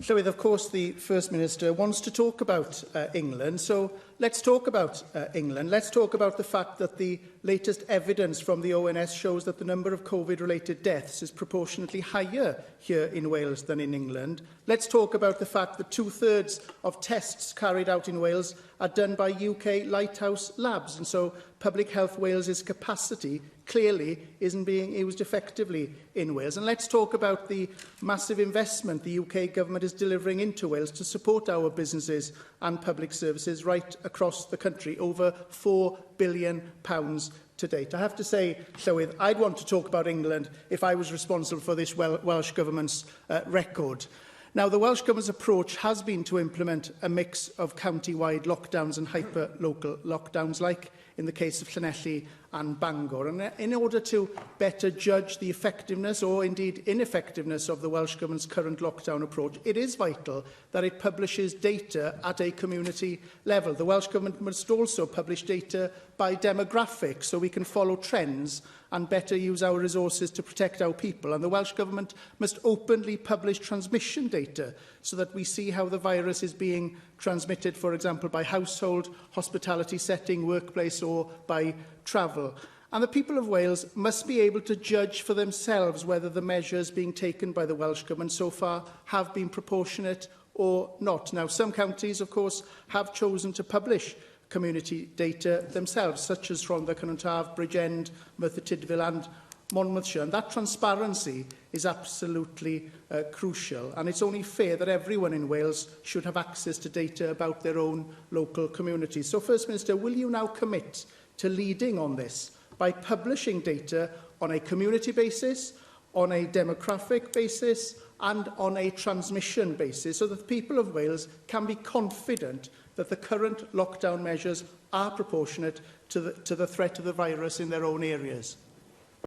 Llywydd, of course, the First Minister wants to talk about England, so let's talk about England. Let's talk about the fact that the latest evidence from the ONS shows that the number of COVID-related deaths is proportionately higher here in Wales than in England. Let's talk about the fact that 2/3 of tests carried out in Wales are done by UK lighthouse labs, and so Public Health Wales's capacity clearly isn't being used effectively in Wales. And let's talk about the massive investment the UK government is delivering into Wales to support our businesses and public services right across the country, over £4 billion to date. I have to say, Llywydd, I'd want to talk about England if I was responsible for this Welsh Government's record. Now, the Welsh Government's approach has been to implement a mix of county-wide lockdowns and hyper-local lockdowns, like in the case of Llanelli and Bangor. And in order to better judge the effectiveness or indeed ineffectiveness of the Welsh Government's current lockdown approach, it is vital that it publishes data at a community level. The Welsh Government must also publish data by demographics so we can follow trends and better use our resources to protect our people. And the Welsh Government must openly publish transmission data so that we see how the virus is being transmitted, for example, by household, hospitality setting, workplace or by travel. And the people of Wales must be able to judge for themselves whether the measures being taken by the Welsh Government so far have been proportionate or not. Now, some counties, of course, have chosen to publish community data themselves, such as Rhondda, Cynon Bridgend, Merthyr Tydfil and Monmouthshire. And that transparency is absolutely crucial. And it's only fair that everyone in Wales should have access to data about their own local communities. So, First Minister, will you now commit to leading on this by publishing data on a community basis, on a demographic basis and on a transmission basis, so that the people of Wales can be confident that the current lockdown measures are proportionate to the threat of the virus in their own areas?